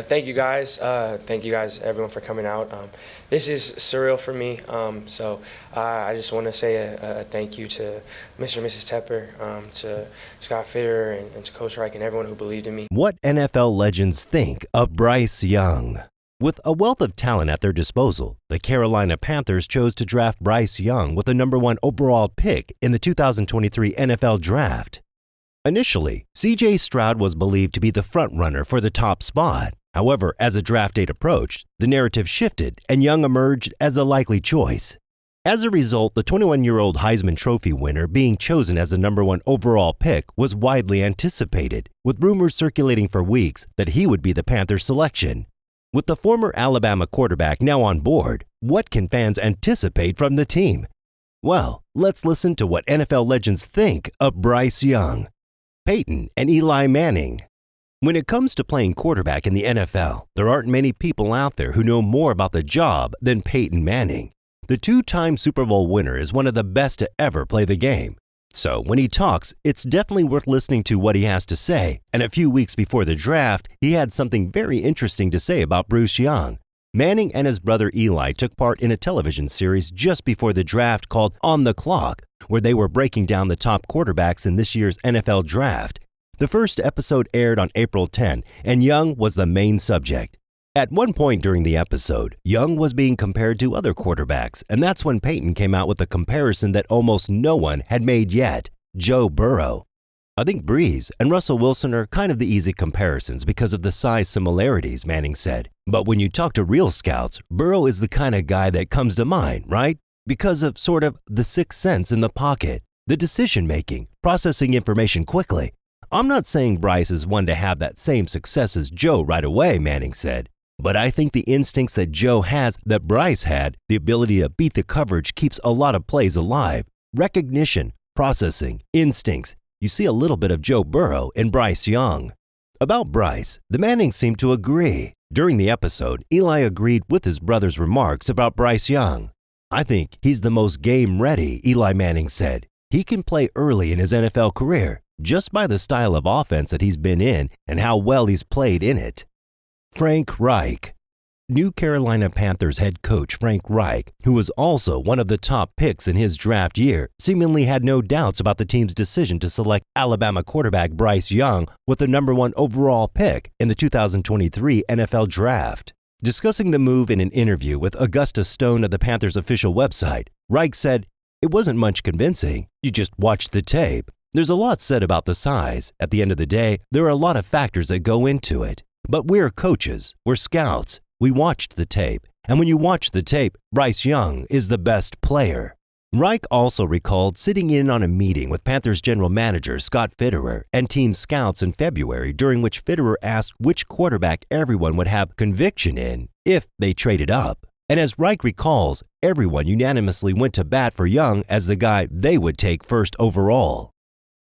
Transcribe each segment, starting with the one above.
Thank you guys. Thank you guys, everyone, for coming out. This is surreal for me. I just want to say a thank you to Mr. and Mrs. Tepper, to Scott Fitter, and to Coach Reich, and everyone who believed in me. What NFL legends think of Bryce Young? With a wealth of talent at their disposal, the Carolina Panthers chose to draft Bryce Young with the #1 overall pick in the 2023 NFL Draft. Initially, C.J. Stroud was believed to be the frontrunner for the top spot. However, as the draft date approached, the narrative shifted and Young emerged as a likely choice. As a result, the 21-year-old Heisman Trophy winner being chosen as the #1 overall pick was widely anticipated, with rumors circulating for weeks that he would be the Panthers' selection. With the former Alabama quarterback now on board, what can fans anticipate from the team? Well, let's listen to what NFL legends think of Bryce Young. Peyton and Eli Manning. When it comes to playing quarterback in the NFL, there aren't many people out there who know more about the job than Peyton Manning. The two-time Super Bowl winner is one of the best to ever play the game. So when he talks, it's definitely worth listening to what he has to say. And a few weeks before the draft, he had something very interesting to say about Bryce Young. Manning and his brother Eli took part in a television series just before the draft called On the Clock, where they were breaking down the top quarterbacks in this year's NFL Draft. The first episode aired on April 10, and Young was the main subject. At one point during the episode, Young was being compared to other quarterbacks, and that's when Peyton came out with a comparison that almost no one had made yet: Joe Burrow. I think Breeze and Russell Wilson are kind of the easy comparisons because of the size similarities, Manning said. But when you talk to real scouts, Burrow is the kind of guy that comes to mind, right? Because of sort of the sixth sense in the pocket, the decision-making, processing information quickly. I'm not saying Bryce is one to have that same success as Joe right away, Manning said. But I think the instincts that Joe has that Bryce had, the ability to beat the coverage, keeps a lot of plays alive. Recognition, processing, instincts. You see a little bit of Joe Burrow in Bryce Young. About Bryce, the Mannings seem to agree. During the episode, Eli agreed with his brother's remarks about Bryce Young. I think he's the most game-ready, Eli Manning said. He can play early in his NFL career, just by the style of offense that he's been in and how well he's played in it. Frank Reich. New Carolina Panthers head coach Frank Reich, who was also one of the top picks in his draft year, seemingly had no doubts about the team's decision to select Alabama quarterback Bryce Young with the #1 overall pick in the 2023 NFL Draft. Discussing the move in an interview with Augusta Stone of the Panthers' official website, Reich said, "It wasn't much convincing. You just watched the tape. There's a lot said about the size. At the end of the day, there are a lot of factors that go into it. But we're coaches, we're scouts, we watched the tape, and when you watch the tape, Bryce Young is the best player." Reich also recalled sitting in on a meeting with Panthers general manager Scott Fitter and team scouts in February, during which Fitter asked which quarterback everyone would have conviction in if they traded up. And as Reich recalls, everyone unanimously went to bat for Young as the guy they would take first overall.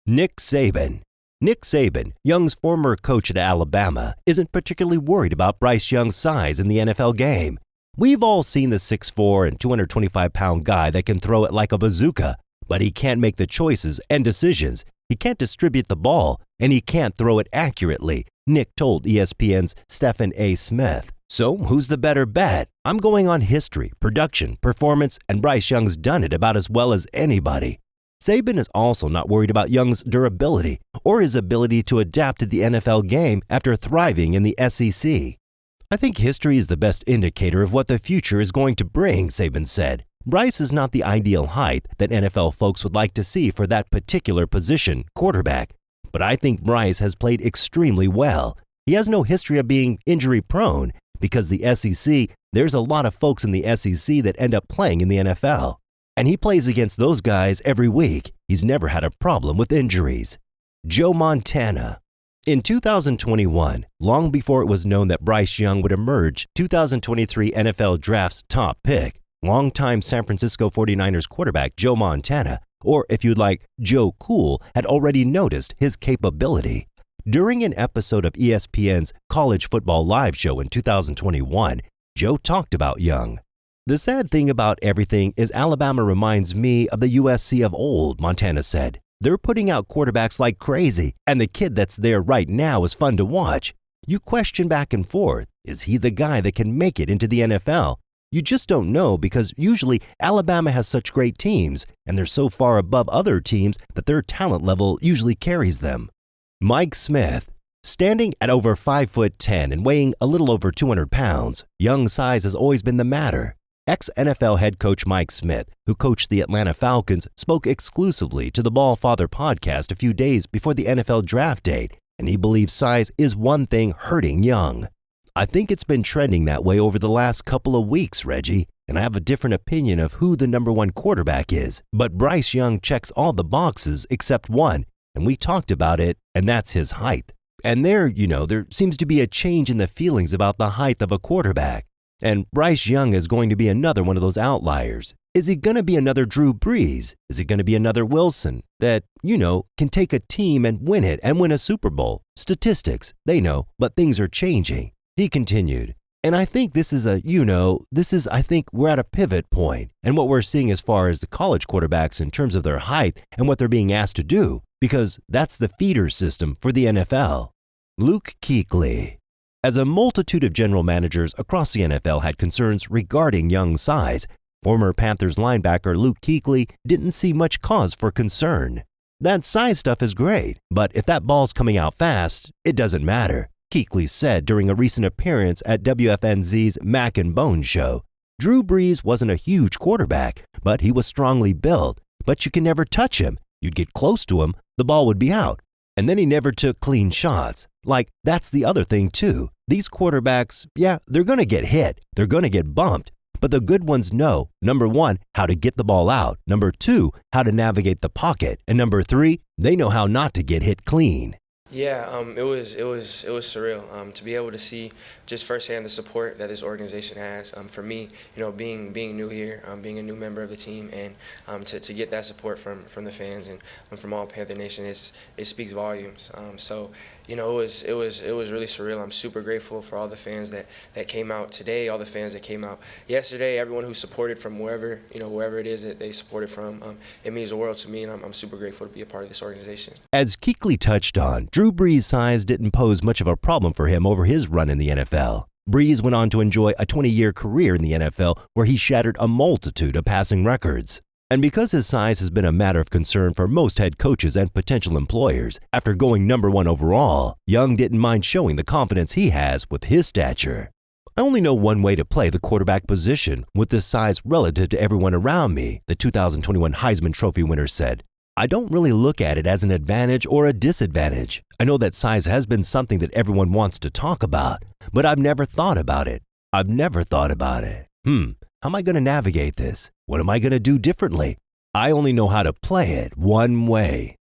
Nick Saban. Nick Saban, Young's former coach at Alabama, isn't particularly worried about Bryce Young's size in the NFL game. We've all seen the 6'4" and 225-pound guy that can throw it like a bazooka, but he can't make the choices and decisions. He can't distribute the ball, and he can't throw it accurately, Nick told ESPN's Stephen A. Smith. So who's the better bet? I'm going on history, production, performance, and Bryce Young's done it about as well as anybody. Saban is also not worried about Young's durability or his ability to adapt to the NFL game after thriving in the SEC. "I think history is the best indicator of what the future is going to bring," Saban said. "Bryce is not the ideal height that NFL folks would like to see for that particular position, quarterback. But I think Bryce has played extremely well. He has no history of being injury-prone because the SEC, there's a lot of folks in the SEC that end up playing in the NFL. And he plays against those guys every week. He's never had a problem with injuries." Joe Montana. In 2021, long before it was known that Bryce Young would emerge 2023 NFL Draft's top pick, longtime San Francisco 49ers quarterback Joe Montana, or if you'd like, Joe Cool, had already noticed his capability. During an episode of ESPN's College Football Live show in 2021, Joe talked about Young. "The sad thing about everything is Alabama reminds me of the USC of old," Montana said. "They're putting out quarterbacks like crazy, and the kid that's there right now is fun to watch. You question back and forth, is he the guy that can make it into the NFL? You just don't know because usually Alabama has such great teams and they're so far above other teams that their talent level usually carries them. Mike Smith. Standing at over 5'10" and weighing a little over 200 pounds, Young's size has always been the matter. Ex-NFL head coach Mike Smith, who coached the Atlanta Falcons, spoke exclusively to the Ball Father podcast a few days before the NFL draft date, and he believes size is one thing hurting Young. I think it's been trending that way over the last couple of weeks, Reggie, and I have a different opinion of who the number one quarterback is, but Bryce Young checks all the boxes except one, and we talked about it, and that's his height. And there seems to be a change in the feelings about the height of a quarterback. And Bryce Young is going to be another one of those outliers. Is he going to be another Drew Brees? Is he going to be another Wilson that, can take a team and win it and win a Super Bowl? Statistics, they know, but things are changing. He continued. And I think I think we're at a pivot point. And what we're seeing as far as the college quarterbacks in terms of their height and what they're being asked to do, because that's the feeder system for the NFL. Luke Kuechly. As a multitude of general managers across the NFL had concerns regarding Young's size, former Panthers linebacker Luke Kuechly didn't see much cause for concern. That size stuff is great, but if that ball's coming out fast, it doesn't matter, Kuechly said during a recent appearance at WFNZ's Mac and Bone show. Drew Brees wasn't a huge quarterback, but he was strongly built. But you can never touch him. You'd get close to him, the ball would be out. And then he never took clean shots. That's the other thing too. These quarterbacks, they're going to get hit. They're going to get bumped. But the good ones know, number one, how to get the ball out. Number two, how to navigate the pocket. And number three, they know how not to get hit clean. Yeah, it was surreal to be able to see just firsthand the support that this organization has. For me, being new here, being a new member of the team, and to get that support from the fans and from all Panther Nation, it speaks volumes. So it was really surreal. I'm super grateful for all the fans that came out today, all the fans that came out yesterday, everyone who supported from wherever it is that they supported from. It means the world to me, and I'm super grateful to be a part of this organization. As Kuechly touched on, Drew Brees' size didn't pose much of a problem for him over his run in the NFL. Brees went on to enjoy a 20-year career in the NFL where he shattered a multitude of passing records. And because his size has been a matter of concern for most head coaches and potential employers, after going number one overall, Young didn't mind showing the confidence he has with his stature. I only know one way to play the quarterback position with this size relative to everyone around me, the 2021 Heisman Trophy winner said. I don't really look at it as an advantage or a disadvantage. I know that size has been something that everyone wants to talk about, but I've never thought about it. How am I going to navigate this? What am I going to do differently? I only know how to play it one way.